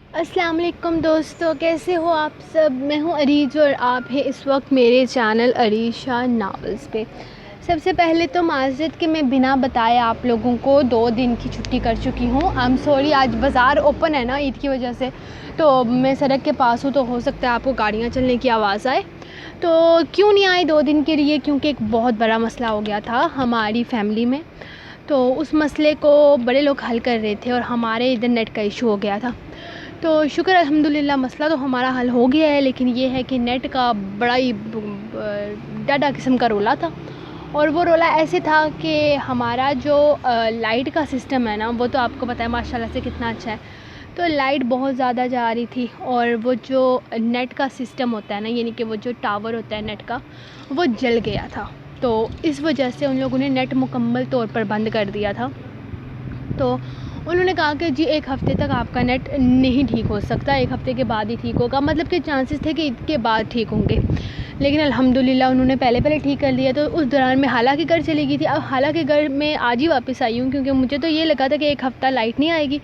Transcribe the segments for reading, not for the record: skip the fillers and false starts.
السلام علیکم دوستو، کیسے ہو آپ سب؟ میں ہوں عریج اور آپ ہیں اس وقت میرے چینل عریج شاہ ناولز پہ۔ سب سے پہلے تو معذرت کہ میں بنا بتائے آپ لوگوں کو 2 دن کی چھٹی کر چکی ہوں۔ آئی ایم سوری، آج بازار اوپن ہے نا عید کی وجہ سے، تو میں سڑک کے پاس ہوں تو ہو سکتا ہے آپ کو گاڑیاں چلنے کی آواز آئے۔ تو کیوں نہیں آئی 2 دن کے لیے؟ کیونکہ ایک بہت بڑا مسئلہ ہو گیا تھا ہماری فیملی میں، تو اس مسئلے کو بڑے لوگ حل کر رہے تھے اور ہمارے ادھر نیٹ کا ایشو ہو گیا تھا۔ تو شکر الحمدللہ مسئلہ تو ہمارا حل ہو گیا ہے، لیکن یہ ہے کہ نیٹ کا بڑا ہی ڈاڈا قسم کا رولا تھا، اور وہ رولا ایسے تھا کہ ہمارا جو لائٹ کا سسٹم ہے نا، وہ تو آپ کو پتہ ہے ماشاءاللہ سے کتنا اچھا ہے، تو لائٹ بہت زیادہ جا رہی تھی، اور وہ جو نیٹ کا سسٹم ہوتا ہے نا، یعنی کہ وہ جو ٹاور ہوتا ہے نیٹ کا، وہ جل گیا تھا۔ تو اس وجہ سے ان لوگوں نے نیٹ مکمل طور پر بند کر دیا تھا۔ تو انہوں نے کہا کہ جی 1 ہفتے تک آپ کا نیٹ نہیں ٹھیک ہو سکتا، 1 ہفتے کے بعد ہی ٹھیک ہوگا، مطلب کہ چانسز تھے کہ عید کے بعد ٹھیک ہوں گے، لیکن الحمدللہ انہوں نے پہلے ٹھیک کر لیا۔ تو اس دوران میں حالانکہ گھر چلی گئی تھی، اب حالانکہ گھر میں آج ہی واپس آئی ہوں، کیونکہ مجھے تو یہ لگا تھا کہ 1 ہفتہ لائٹ نہیں آئے گی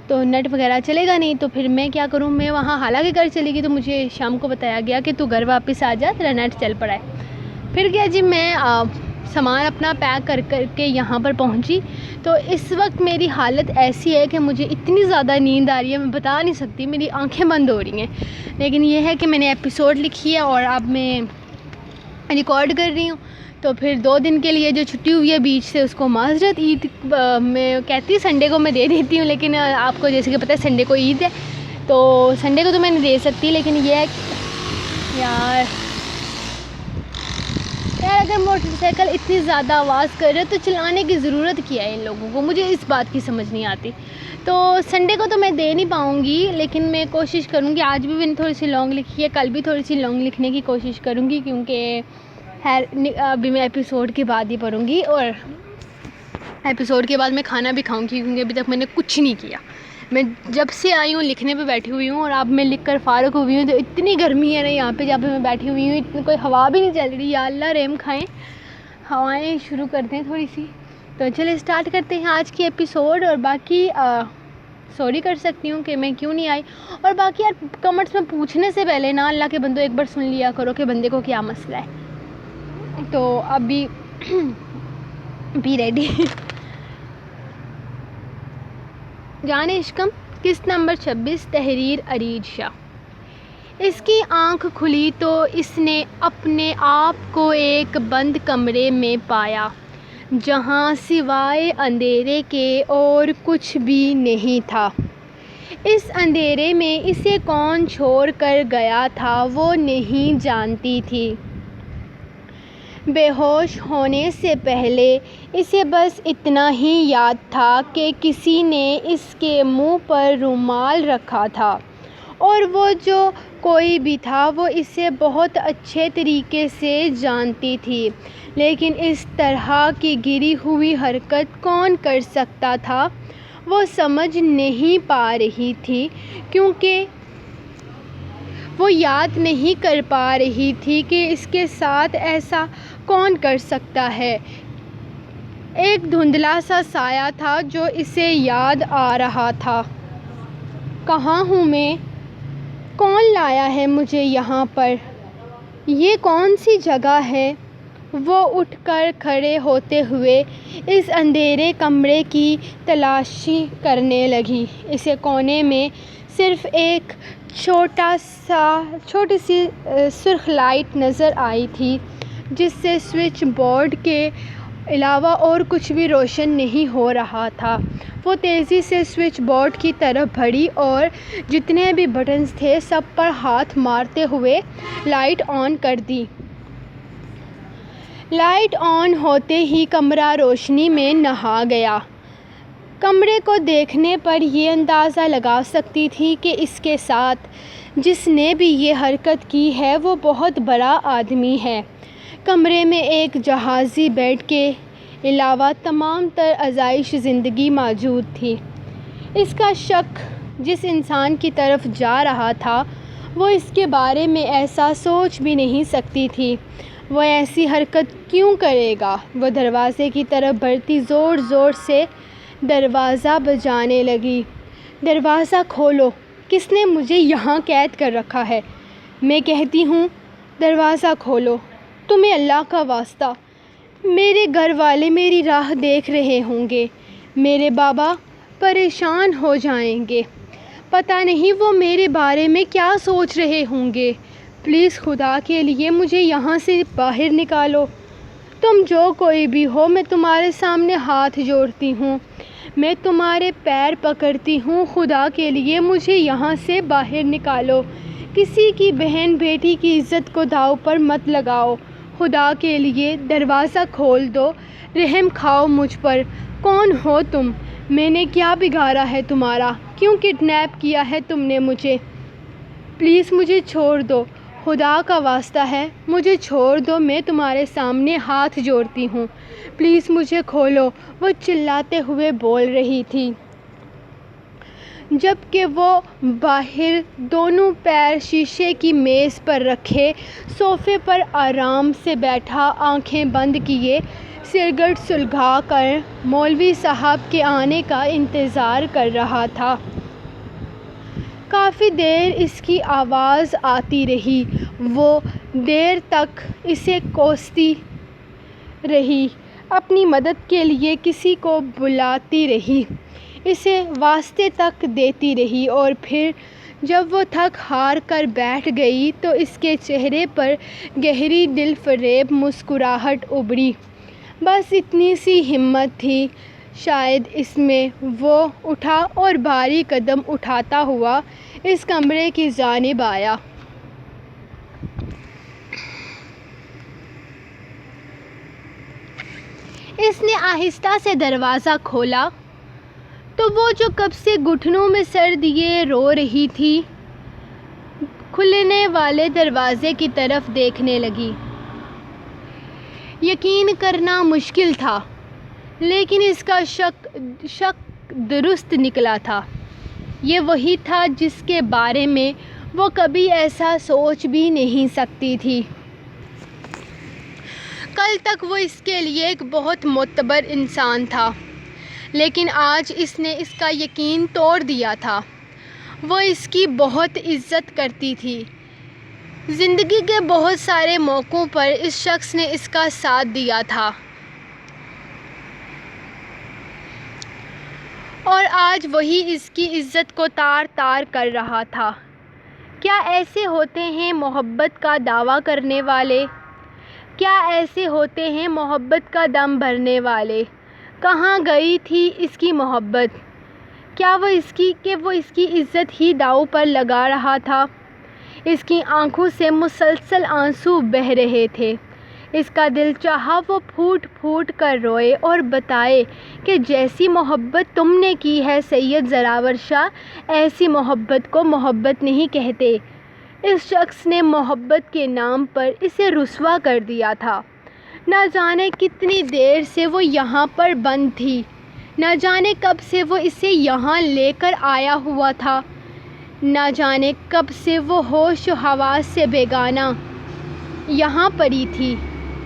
تو نیٹ وغیرہ چلے گا نہیں، تو پھر میں کیا کروں، میں وہاں حالانکہ گھر چلی گئی تو مجھے شام کو بتایا گیا کہ تو گھر واپس آ جا، تیرا نیٹ چل پڑا ہے۔ پھر کیا جی، میں سامان اپنا پیک کر کے یہاں پر پہنچی، تو اس وقت میری حالت ایسی ہے کہ مجھے اتنی زیادہ نیند آ رہی ہے، میں بتا نہیں سکتی، میری آنکھیں بند ہو رہی ہیں، لیکن یہ ہے کہ میں نے ایپیسوڈ لکھی ہے اور اب میں ریکارڈ کر رہی ہوں۔ تو پھر 2 دن کے لیے جو چھٹی ہوئی ہے بیچ سے، اس کو معذرت، عید میں کہتی سنڈے کو میں دے دیتی ہوں، لیکن آپ کو جیسے کہ پتہ ہے سنڈے کو عید ہے، تو سنڈے کو تو میں نہیں دے سکتی، لیکن یہ ہے یار اگر موٹر سائیکل اتنی زیادہ آواز کر رہے تو چلانے کی ضرورت کیا ہے ان لوگوں کو، مجھے اس بات کی سمجھ نہیں آتی۔ تو سنڈے کو تو میں دے نہیں پاؤں گی، لیکن میں کوشش کروں گی، آج بھی میں نے تھوڑی سی لانگ لکھی ہے، کل بھی تھوڑی سی لانگ لکھنے کی کوشش کروں گی، کیونکہ ابھی میں ایپیسوڈ کے بعد ہی پڑھوں گی، اور ایپیسوڈ کے بعد میں کھانا بھی کھاؤں گی، کیونکہ ابھی تک میں نے کچھ نہیں کیا۔ میں جب سے آئی ہوں لکھنے پہ بیٹھی ہوئی ہوں، اور اب میں لکھ کر فارغ ہوئی ہوں، تو اتنی گرمی ہے نا یہاں پہ جہاں پہ میں بیٹھی ہوئی ہوں، کوئی ہوا بھی نہیں چل رہی، یا اللہ رحم کھائیں، ہوائیں شروع کرتے ہیں تھوڑی سی۔ تو چلے اسٹارٹ کرتے ہیں آج کی ایپیسوڈ، اور باقی سوری کر سکتی ہوں کہ میں کیوں نہیں آئی، اور باقی یار کمنٹس میں پوچھنے سے پہلے نا اللہ کے بندو ایک بار سن لیا کرو کہ بندے کو کیا مسئلہ ہے۔ تو ابھی بھی ریڈی جان عشقم، قسط نمبر 26، تحریر عریج شاہ۔ اس کی آنکھ کھلی تو اس نے اپنے آپ کو ایک بند کمرے میں پایا، جہاں سوائے اندھیرے کے اور کچھ بھی نہیں تھا۔ اس اندھیرے میں اسے کون چھوڑ کر گیا تھا وہ نہیں جانتی تھی۔ بے ہوش ہونے سے پہلے اسے بس اتنا ہی یاد تھا کہ کسی نے اس کے منہ پر رومال رکھا تھا، اور وہ جو کوئی بھی تھا وہ اسے بہت اچھے طریقے سے جانتی تھی، لیکن اس طرح کی گری ہوئی حرکت کون کر سکتا تھا وہ سمجھ نہیں پا رہی تھی، کیونکہ وہ یاد نہیں کر پا رہی تھی کہ اس کے ساتھ ایسا کون کر سکتا ہے۔ ایک دھندلا سا سایہ تھا جو اسے یاد آ رہا تھا۔ کہاں ہوں میں؟ کون لایا ہے مجھے یہاں پر؟ یہ کون سی جگہ ہے؟ وہ اٹھ کر کھڑے ہوتے ہوئے اس اندھیرے کمرے کی تلاشی کرنے لگی۔ اسے کونے میں صرف ایک چھوٹی سی سرخ لائٹ نظر آئی تھی، جس سے سوئچ بورڈ کے علاوہ اور کچھ بھی روشن نہیں ہو رہا تھا۔ وہ تیزی سے سوئچ بورڈ کی طرف بڑھی اور جتنے بھی بٹنز تھے سب پر ہاتھ مارتے ہوئے لائٹ آن کر دی۔ لائٹ آن ہوتے ہی کمرہ روشنی میں نہا گیا۔ کمرے کو دیکھنے پر یہ اندازہ لگا سکتی تھی کہ اس کے ساتھ جس نے بھی یہ حرکت کی ہے وہ بہت بڑا آدمی ہے۔ کمرے میں ایک جہازی بیڈ کے علاوہ تمام تر آسائش زندگی موجود تھی۔ اس کا شک جس انسان کی طرف جا رہا تھا وہ اس کے بارے میں ایسا سوچ بھی نہیں سکتی تھی۔ وہ ایسی حرکت کیوں کرے گا؟ وہ دروازے کی طرف بڑھتی زور سے دروازہ بجانے لگی۔ دروازہ کھولو، کس نے مجھے یہاں قید کر رکھا ہے؟ میں کہتی ہوں دروازہ کھولو، تمہیں اللہ کا واسطہ۔ میرے گھر والے میری راہ دیکھ رہے ہوں گے، میرے بابا پریشان ہو جائیں گے، پتہ نہیں وہ میرے بارے میں کیا سوچ رہے ہوں گے۔ پلیز خدا کے لیے مجھے یہاں سے باہر نکالو۔ تم جو کوئی بھی ہو، میں تمہارے سامنے ہاتھ جوڑتی ہوں، میں تمہارے پیر پکڑتی ہوں، خدا کے لیے مجھے یہاں سے باہر نکالو۔ کسی کی بہن بیٹی کی عزت کو داؤ پر مت لگاؤ، خدا کے لیے دروازہ کھول دو، رحم کھاؤ مجھ پر۔ کون ہو تم؟ میں نے کیا بگاڑا ہے تمہارا؟ کیوں کڈنیپ کیا ہے تم نے مجھے؟ پلیز مجھے چھوڑ دو، خدا کا واسطہ ہے، مجھے چھوڑ دو، میں تمہارے سامنے ہاتھ جوڑتی ہوں، پلیز مجھے کھولو، وہ چلاتے ہوئے بول رہی تھی، جبکہ وہ باہر دونوں پیر شیشے کی میز پر رکھے صوفے پر آرام سے بیٹھا، آنکھیں بند کیے، سگریٹ سلگا کر مولوی صاحب کے آنے کا انتظار کر رہا تھا۔ کافی دیر اس کی آواز آتی رہی، وہ دیر تک اسے کوستی رہی، اپنی مدد کے لیے کسی کو بلاتی رہی، اسے واسطے تک دیتی رہی، اور پھر جب وہ تھک ہار کر بیٹھ گئی تو اس کے چہرے پر گہری دل فریب مسکراہٹ ابھری۔ بس اتنی سی ہمت تھی شاید اس میں۔ وہ اٹھا اور بھاری قدم اٹھاتا ہوا اس کمرے کی جانب آیا۔ اس نے آہستہ سے دروازہ کھولا تو وہ جو کب سے گھٹنوں میں سر دیے رو رہی تھی، کھلنے والے دروازے کی طرف دیکھنے لگی۔ یقین کرنا مشکل تھا، لیکن اس کا شک درست نکلا تھا۔ یہ وہی تھا جس کے بارے میں وہ کبھی ایسا سوچ بھی نہیں سکتی تھی۔ کل تک وہ اس کے لیے ایک بہت معتبر انسان تھا، لیکن آج اس نے اس کا یقین توڑ دیا تھا۔ وہ اس کی بہت عزت کرتی تھی۔ زندگی کے بہت سارے موقعوں پر اس شخص نے اس کا ساتھ دیا تھا، اور آج وہی اس کی عزت کو تار تار کر رہا تھا۔ کیا ایسے ہوتے ہیں محبت کا دعویٰ کرنے والے؟ کیا ایسے ہوتے ہیں محبت کا دم بھرنے والے؟ کہاں گئی تھی اس کی محبت؟ کیا وہ اس کی عزت ہی داؤ پر لگا رہا تھا؟ اس کی آنکھوں سے مسلسل آنسو بہہ رہے تھے۔ اس کا دل چاہا وہ پھوٹ پھوٹ کر روئے اور بتائے کہ جیسی محبت تم نے کی ہے سید زراور شاہ، ایسی محبت کو محبت نہیں کہتے۔ اس شخص نے محبت کے نام پر اسے رسوا کر دیا تھا۔ نہ جانے کتنی دیر سے وہ یہاں پر بند تھی، نہ جانے کب سے وہ اسے یہاں لے کر آیا ہوا تھا، نہ جانے کب سے وہ ہوش و حواس سے بیگانہ یہاں پڑی تھی۔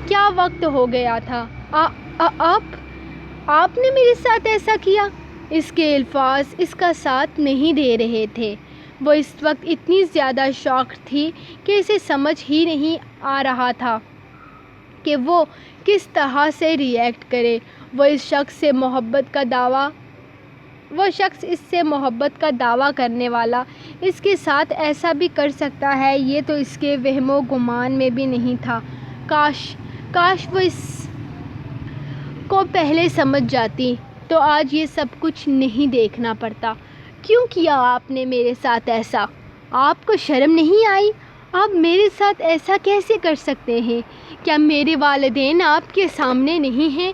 کیا وقت ہو گیا تھا؟ آپ نے میرے ساتھ ایسا کیا؟ اس کے الفاظ اس کا ساتھ نہیں دے رہے تھے۔ وہ اس وقت اتنی زیادہ شاکڈ تھی کہ اسے سمجھ ہی نہیں آ رہا تھا کہ وہ کس طرح سے ری ایکٹ کرے۔ وہ شخص اس سے محبت کا دعویٰ کرنے والا اس کے ساتھ ایسا بھی کر سکتا ہے، یہ تو اس کے وہم و گمان میں بھی نہیں تھا۔ کاش وہ اس کو پہلے سمجھ جاتی تو آج یہ سب کچھ نہیں دیکھنا پڑتا۔ کیوں کیا آپ نے میرے ساتھ ایسا؟ آپ کو شرم نہیں آئی؟ آپ میرے ساتھ ایسا کیسے کر سکتے ہیں؟ کیا میرے والدین آپ کے سامنے نہیں ہیں؟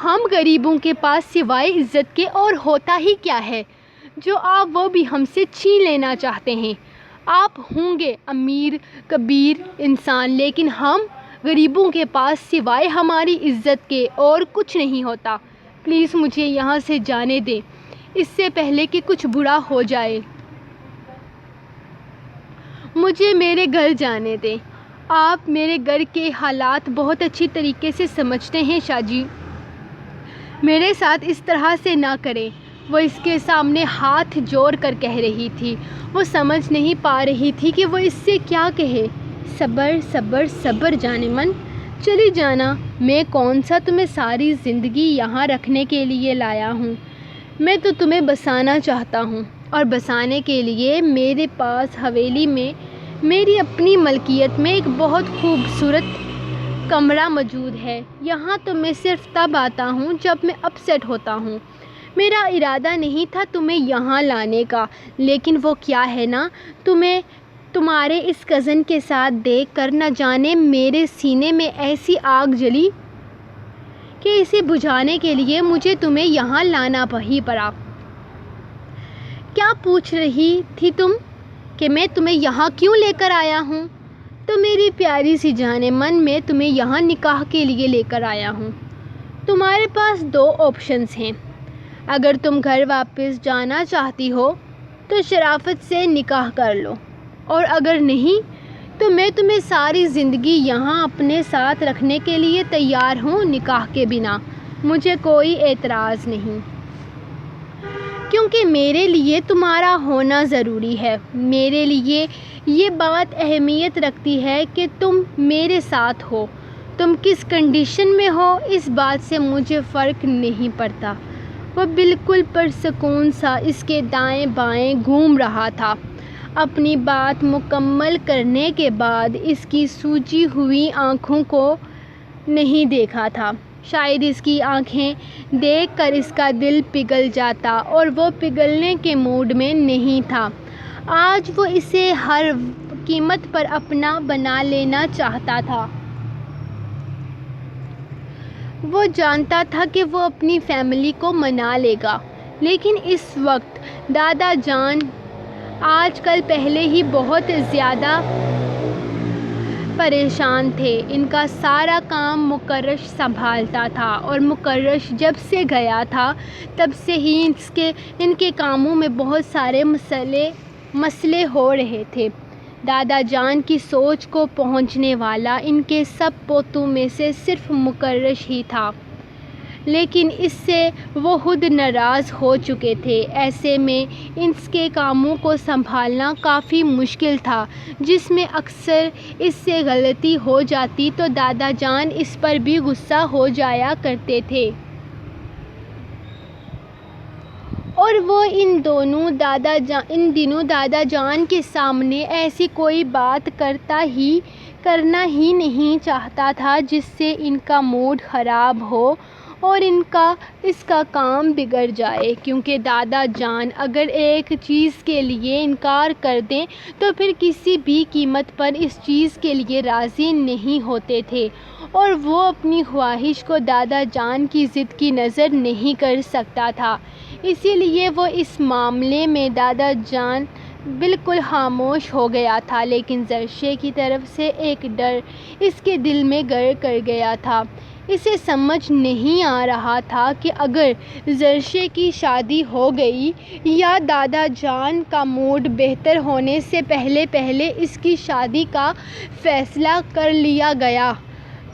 ہم غریبوں کے پاس سوائے عزت کے اور ہوتا ہی کیا ہے جو آپ وہ بھی ہم سے چھین لینا چاہتے ہیں؟ آپ ہوں گے امیر کبیر انسان، لیکن ہم غریبوں کے پاس سوائے ہماری عزت کے اور کچھ نہیں ہوتا۔ پلیز مجھے یہاں سے جانے دیں، اس سے پہلے کہ کچھ برا ہو جائے۔ مجھے میرے گھر جانے دیں۔ آپ میرے گھر کے حالات بہت اچھی طریقے سے سمجھتے ہیں شاہ جی، میرے ساتھ اس طرح سے نہ کریں۔ وہ اس کے سامنے ہاتھ جوڑ کر کہہ رہی تھی۔ وہ سمجھ نہیں پا رہی تھی کہ وہ اس سے کیا کہے۔ صبر صبر صبر جان من، چلی جانا۔ میں کون سا تمہیں ساری زندگی یہاں رکھنے کے لیے لایا ہوں؟ میں تو تمہیں بسانا چاہتا ہوں، اور بسانے کے لیے میرے پاس حویلی میں میری اپنی ملکیت میں ایک بہت خوبصورت کمرہ موجود ہے۔ یہاں تو میں صرف تب آتا ہوں جب میں اپسیٹ ہوتا ہوں۔ میرا ارادہ نہیں تھا تمہیں یہاں لانے کا، لیکن وہ کیا ہے نا، تمہیں تمہارے اس کزن کے ساتھ دیکھ کر نہ جانے میرے سینے میں ایسی آگ جلی کہ اسے بجھانے کے لیے مجھے تمہیں یہاں لانا ہی پڑا۔ کیا پوچھ رہی تھی تم کہ میں تمہیں یہاں کیوں لے کر آیا ہوں؟ تو میری پیاری سی جان من، میں تمہیں یہاں نکاح کے لیے لے کر آیا ہوں۔ تمہارے پاس دو آپشنز ہیں۔ اگر تم گھر واپس جانا چاہتی ہو تو شرافت سے نکاح کر لو، اور اگر نہیں تو میں تمہیں ساری زندگی یہاں اپنے ساتھ رکھنے کے لیے تیار ہوں، نکاح کے بنا۔ مجھے کوئی اعتراض نہیں، کیونکہ میرے لیے تمہارا ہونا ضروری ہے۔ میرے لیے یہ بات اہمیت رکھتی ہے کہ تم میرے ساتھ ہو۔ تم کس کنڈیشن میں ہو اس بات سے مجھے فرق نہیں پڑتا۔ وہ بالکل پرسکون سا اس کے دائیں بائیں گھوم رہا تھا۔ اپنی بات مکمل کرنے کے بعد اس کی سوجی ہوئی آنکھوں کو نہیں دیکھا تھا۔ شاید اس کی آنکھیں دیکھ کر اس کا دل پگھل جاتا، اور وہ پگھلنے کے موڈ میں نہیں تھا۔ آج وہ اسے ہر قیمت پر اپنا بنا لینا چاہتا تھا۔ وہ جانتا تھا کہ وہ اپنی فیملی کو منا لے گا، لیکن اس وقت دادا جان آج کل پہلے ہی بہت زیادہ پریشان تھے۔ ان کا سارا کام مکرش سنبھالتا تھا، اور مکرش جب سے گیا تھا تب سے ہی ان کے کاموں میں بہت سارے مسئلے ہو رہے تھے۔ دادا جان کی سوچ کو پہنچنے والا ان کے سب پوتوں میں سے صرف مکرش ہی تھا، لیکن اس سے وہ خود ناراض ہو چکے تھے۔ ایسے میں اس کے کاموں کو سنبھالنا کافی مشکل تھا، جس میں اکثر اس سے غلطی ہو جاتی تو دادا جان اس پر بھی غصہ ہو جایا کرتے تھے۔ اور وہ ان دنوں دادا جان کے سامنے ایسی کوئی بات کرنا ہی نہیں چاہتا تھا جس سے ان کا موڈ خراب ہو اور اس کا کام بگڑ جائے، کیونکہ دادا جان اگر ایک چیز کے لیے انکار کر دیں تو پھر کسی بھی قیمت پر اس چیز کے لیے راضی نہیں ہوتے تھے، اور وہ اپنی خواہش کو دادا جان کی ضد کی نظر نہیں کر سکتا تھا۔ اسی لیے وہ اس معاملے میں دادا جان بالکل خاموش ہو گیا تھا، لیکن زرشے کی طرف سے ایک ڈر اس کے دل میں گھر کر گیا تھا۔ اسے سمجھ نہیں آ رہا تھا کہ اگر زرشے کی شادی ہو گئی یا دادا جان کا موڈ بہتر ہونے سے پہلے اس کی شادی کا فیصلہ کر لیا گیا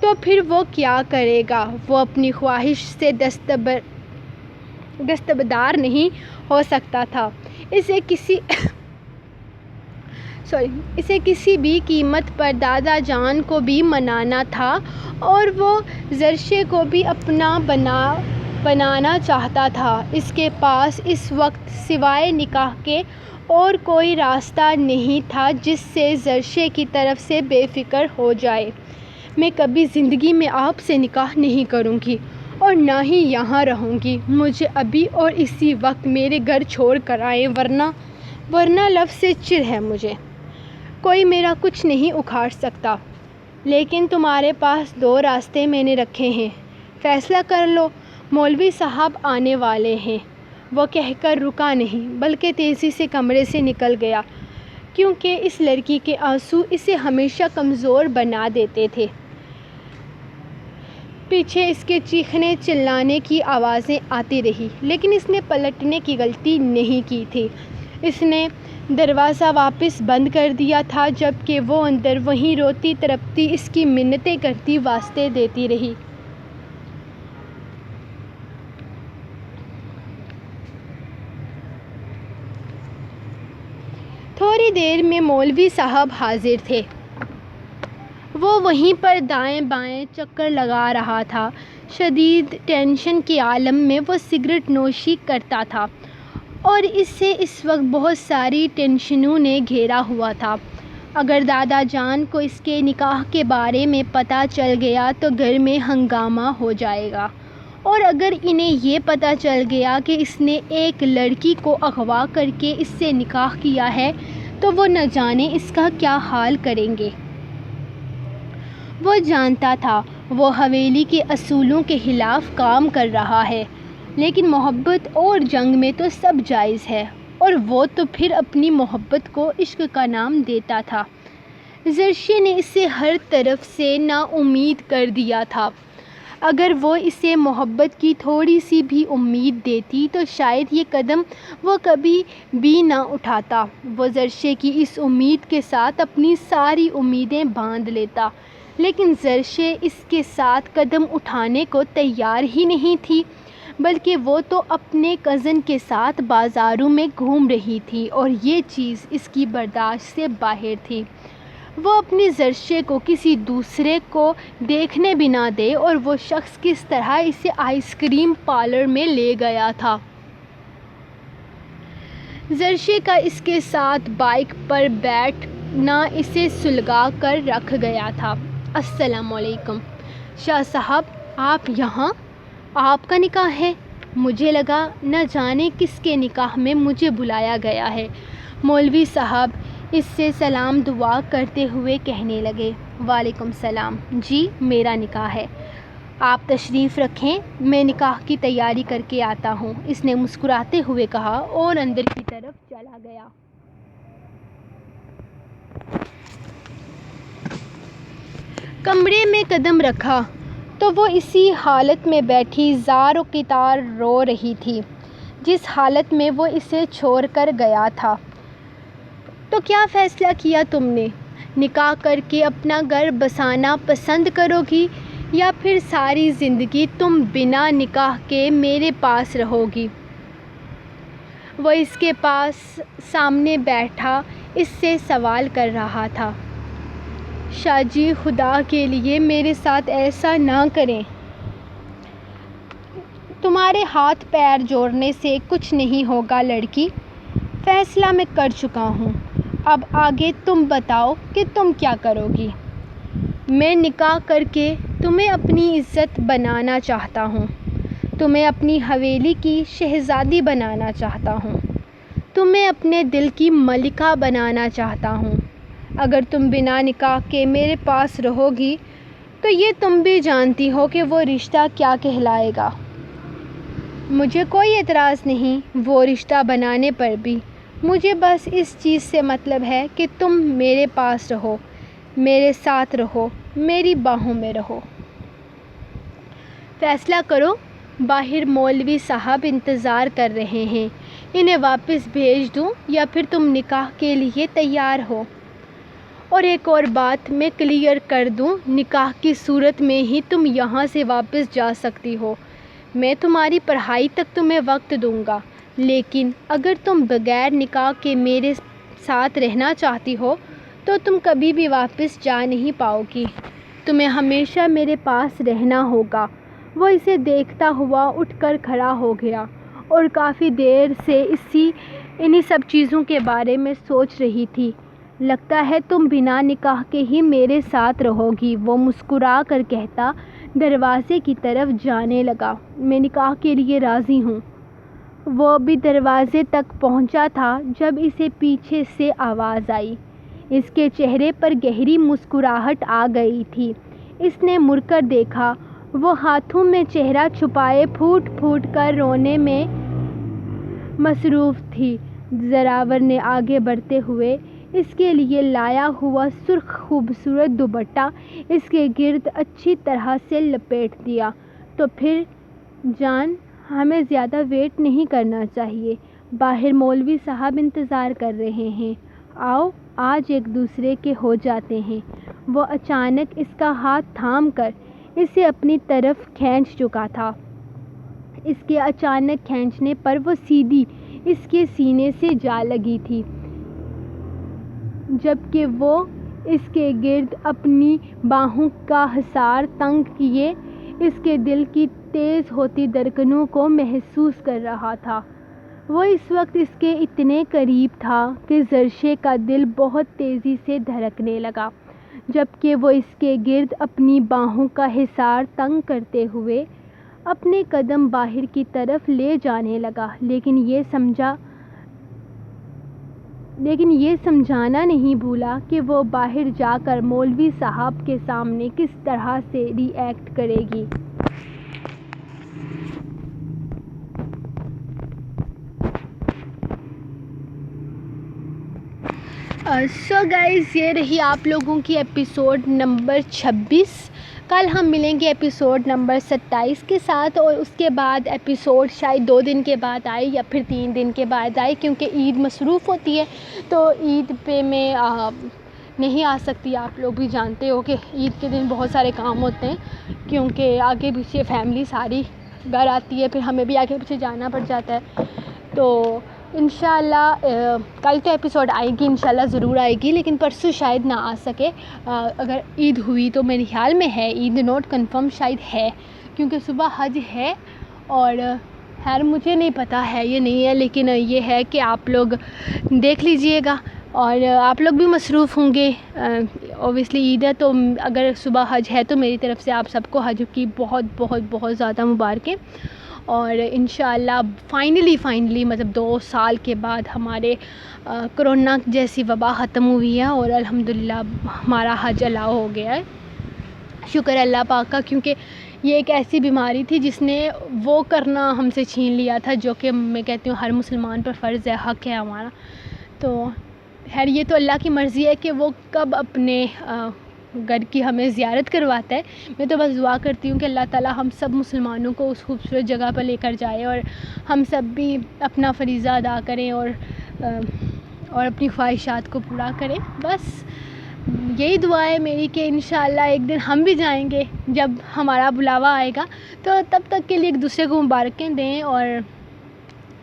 تو پھر وہ کیا کرے گا۔ وہ اپنی خواہش سے دستبردار نہیں ہو سکتا تھا۔ اسے کسی بھی قیمت پر دادا جان کو بھی منانا تھا، اور وہ زرشے کو بھی اپنا بنانا چاہتا تھا۔ اس کے پاس اس وقت سوائے نکاح کے اور کوئی راستہ نہیں تھا جس سے زرشے کی طرف سے بے فکر ہو جائے۔ میں کبھی زندگی میں آپ سے نکاح نہیں کروں گی، اور نہ ہی یہاں رہوں گی۔ مجھے ابھی اور اسی وقت میرے گھر چھوڑ کر آئیں، ورنہ لفظ سے چڑ ہے مجھے۔ کوئی میرا کچھ نہیں اکھاڑ سکتا۔ لیکن تمہارے پاس دو راستے میں نے رکھے ہیں، فیصلہ کر لو۔ مولوی صاحب آنے والے ہیں۔ وہ کہہ کر رکا نہیں، بلکہ تیزی سے کمرے سے نکل گیا، کیونکہ اس لڑکی کے آنسو اسے ہمیشہ کمزور بنا دیتے تھے۔ پیچھے اس کے چیخنے چلانے کی آوازیں آتی رہی، لیکن اس نے پلٹنے کی غلطی نہیں کی تھی۔ اس نے دروازہ واپس بند کر دیا تھا، جبکہ وہ اندر وہیں روتی تڑپتی اس کی منتیں کرتی واسطے دیتی رہی۔ تھوڑی دیر میں مولوی صاحب حاضر تھے۔ وہ وہیں پر دائیں بائیں چکر لگا رہا تھا۔ شدید ٹینشن کے عالم میں وہ سگریٹ نوشی کرتا تھا اور اس سے اس وقت بہت ساری ٹینشنوں نے گھیرا ہوا تھا۔ اگر دادا جان کو اس کے نکاح کے بارے میں پتہ چل گیا تو گھر میں ہنگامہ ہو جائے گا، اور اگر انہیں یہ پتہ چل گیا کہ اس نے ایک لڑکی کو اغوا کر کے اس سے نکاح کیا ہے تو وہ نہ جانے اس کا کیا حال کریں گے۔ وہ جانتا تھا وہ حویلی کے اصولوں کے خلاف کام کر رہا ہے، لیکن محبت اور جنگ میں تو سب جائز ہے، اور وہ تو پھر اپنی محبت کو عشق کا نام دیتا تھا۔ زرشی نے اسے ہر طرف سے نا امید کر دیا تھا۔ اگر وہ اسے محبت کی تھوڑی سی بھی امید دیتی تو شاید یہ قدم وہ کبھی بھی نہ اٹھاتا۔ وہ زرشی کی اس امید کے ساتھ اپنی ساری امیدیں باندھ لیتا، لیکن زرشی اس کے ساتھ قدم اٹھانے کو تیار ہی نہیں تھی، بلکہ وہ تو اپنے کزن کے ساتھ بازاروں میں گھوم رہی تھی اور یہ چیز اس کی برداشت سے باہر تھی۔ وہ اپنی زرشی کو کسی دوسرے کو دیکھنے بھی نہ دے، اور وہ شخص کس طرح اسے آئس کریم پارلر میں لے گیا تھا۔ زرشی کا اس کے ساتھ بائک پر بیٹھنا اسے سلگا کر رکھ گیا تھا۔ السلام علیکم شاہ صاحب، آپ یہاں؟ آپ کا نکاح ہے؟ مجھے لگا نہ جانے کس کے نکاح میں مجھے بلایا گیا ہے۔ مولوی صاحب اس سے سلام دعا کرتے ہوئے کہنے لگے۔ وعلیکم السلام، جی میرا نکاح ہے، آپ تشریف رکھیں، میں نکاح کی تیاری کر کے آتا ہوں، اس نے مسکراتے ہوئے کہا اور اندر کی طرف چلا گیا۔ کمرے میں قدم رکھا تو وہ اسی حالت میں بیٹھی زار و قطار رو رہی تھی جس حالت میں وہ اسے چھوڑ کر گیا تھا۔ تو کیا فیصلہ کیا تم نے؟ نکاح کر کے اپنا گھر بسانا پسند کرو گی یا پھر ساری زندگی تم بنا نکاح کے میرے پاس رہو گی؟ وہ اس کے پاس سامنے بیٹھا اس سے سوال کر رہا تھا۔ شاہ جی خدا کے لیے میرے ساتھ ایسا نہ کریں، تمہارے ہاتھ پیر جوڑنے سے کچھ نہیں ہوگا لڑکی، فیصلہ میں کر چکا ہوں، اب آگے تم بتاؤ کہ تم کیا کرو گی۔ میں نکاح کر کے تمہیں اپنی عزت بنانا چاہتا ہوں، تمہیں اپنی حویلی کی شہزادی بنانا چاہتا ہوں، تمہیں اپنے دل کی ملکہ بنانا چاہتا ہوں۔ اگر تم بنا نکاح کے میرے پاس رہو گی تو یہ تم بھی جانتی ہو کہ وہ رشتہ کیا کہلائے گا۔ مجھے کوئی اعتراض نہیں وہ رشتہ بنانے پر بھی، مجھے بس اس چیز سے مطلب ہے کہ تم میرے پاس رہو، میرے ساتھ رہو، میری باہوں میں رہو۔ فیصلہ کرو، باہر مولوی صاحب انتظار کر رہے ہیں، انہیں واپس بھیج دوں یا پھر تم نکاح کے لیے تیار ہو؟ اور ایک اور بات میں کلیئر کر دوں، نکاح کی صورت میں ہی تم یہاں سے واپس جا سکتی ہو، میں تمہاری پڑھائی تک تمہیں وقت دوں گا، لیکن اگر تم بغیر نکاح کے میرے ساتھ رہنا چاہتی ہو تو تم کبھی بھی واپس جا نہیں پاؤ گی، تمہیں ہمیشہ میرے پاس رہنا ہوگا۔ وہ اسے دیکھتا ہوا اٹھ کر کھڑا ہو گیا اور کافی دیر سے انہی سب چیزوں کے بارے میں سوچ رہی تھی۔ لگتا ہے تم بنا نکاح کے ہی میرے ساتھ رہو گی، وہ مسکرا کر کہتا دروازے کی طرف جانے لگا۔ میں نکاح کے لیے راضی ہوں۔ وہ ابھی دروازے تک پہنچا تھا جب اسے پیچھے سے آواز آئی۔ اس کے چہرے پر گہری مسکراہٹ آ گئی تھی۔ اس نے مڑ کر دیکھا، وہ ہاتھوں میں چہرہ چھپائے پھوٹ پھوٹ کر رونے میں مصروف تھی۔ زراور نے آگے بڑھتے ہوئے اس کے لیے لایا ہوا سرخ خوبصورت دوپٹہ اس کے گرد اچھی طرح سے لپیٹ دیا۔ تو پھر جان، ہمیں زیادہ ویٹ نہیں کرنا چاہیے، باہر مولوی صاحب انتظار کر رہے ہیں، آؤ آج ایک دوسرے کے ہو جاتے ہیں۔ وہ اچانک اس کا ہاتھ تھام کر اسے اپنی طرف کھینچ چکا تھا۔ اس کے اچانک کھینچنے پر وہ سیدھی اس کے سینے سے جا لگی تھی۔ جبکہ وہ اس کے گرد اپنی باہوں کا حصار تنگ کیے اس کے دل کی تیز ہوتی دھڑکنوں کو محسوس کر رہا تھا۔ وہ اس وقت اس کے اتنے قریب تھا کہ زرشے کا دل بہت تیزی سے دھڑکنے لگا، جبکہ وہ اس کے گرد اپنی باہوں کا حصار تنگ کرتے ہوئے اپنے قدم باہر کی طرف لے جانے لگا، لیکن یہ سمجھانا نہیں بھولا کہ وہ باہر جا کر مولوی صاحب کے سامنے کس طرح سے ری ایکٹ کرے گی۔ سو گائز، یہ رہی آپ لوگوں کی ایپیسوڈ نمبر 26۔ کل ہم ملیں گے ایپیسوڈ نمبر 27 کے ساتھ، اور اس کے بعد ایپیسوڈ شاید 2 دن کے بعد آئے یا پھر 3 دن کے بعد آئے، کیونکہ عید مصروف ہوتی ہے تو عید پہ میں نہیں آ سکتی۔ آپ لوگ بھی جانتے ہو کہ عید کے دن بہت سارے کام ہوتے ہیں، کیونکہ آگے پیچھے فیملی ساری گھر آتی ہے، پھر ہمیں بھی آگے پیچھے جانا پڑ جاتا ہے۔ تو انشاءاللہ کل تو ایپیسوڈ آئے گی، انشاءاللہ ضرور آئے گی، لیکن پرسوں شاید نہ آ سکے۔ اگر عید ہوئی تو میرے خیال میں ہے، عید نوٹ کنفرم شاید ہے، کیونکہ صبح حج ہے، اور خیر مجھے نہیں پتہ ہے یہ نہیں ہے، لیکن یہ ہے کہ آپ لوگ دیکھ لیجئے گا، اور آپ لوگ بھی مصروف ہوں گے۔ اوبیسلی عید ہے، تو اگر صبح حج ہے تو میری طرف سے آپ سب کو حج کی بہت بہت بہت زیادہ مبارکیں، اور انشاءاللہ فائنلی مطلب 2 سال کے بعد ہمارے کرونا جیسی وبا ختم ہوئی ہے، اور الحمدللہ ہمارا حج الاؤ ہو گیا ہے۔ شکر اللہ پاک کا، کیونکہ یہ ایک ایسی بیماری تھی جس نے وہ کرنا ہم سے چھین لیا تھا جو کہ میں کہتی ہوں ہر مسلمان پر فرض ہے، حق ہے ہمارا۔ تو خیر یہ تو اللہ کی مرضی ہے کہ وہ کب اپنے گھر کی ہمیں زیارت کرواتا ہے۔ میں تو بس دعا کرتی ہوں کہ اللہ تعالیٰ ہم سب مسلمانوں کو اس خوبصورت جگہ پر لے کر جائے، اور ہم سب بھی اپنا فریضہ ادا کریں، اور اپنی خواہشات کو پورا کریں۔ بس یہی دعا ہے میری کہ انشاءاللہ ایک دن ہم بھی جائیں گے، جب ہمارا بلاوا آئے گا، تو تب تک کے لیے ایک دوسرے کو مبارکیں دیں، اور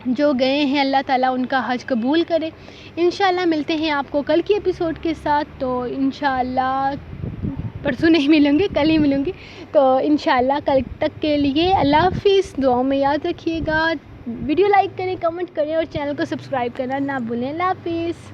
جو گئے ہیں اللہ تعالیٰ ان کا حج قبول کرے۔ انشاءاللہ ملتے ہیں آپ کو کل کی ایپیسوڈ کے ساتھ، تو انشاءاللہ پرسوں نہیں ملوں گی، کل ہی ملوں گی، تو انشاءاللہ کل تک کے لیے اللہ حافظ۔ دعاؤں میں یاد رکھیے گا، ویڈیو لائک کریں، کمنٹ کریں، اور چینل کو سبسکرائب کرنا نہ بھولیں۔ اللہ حافظ۔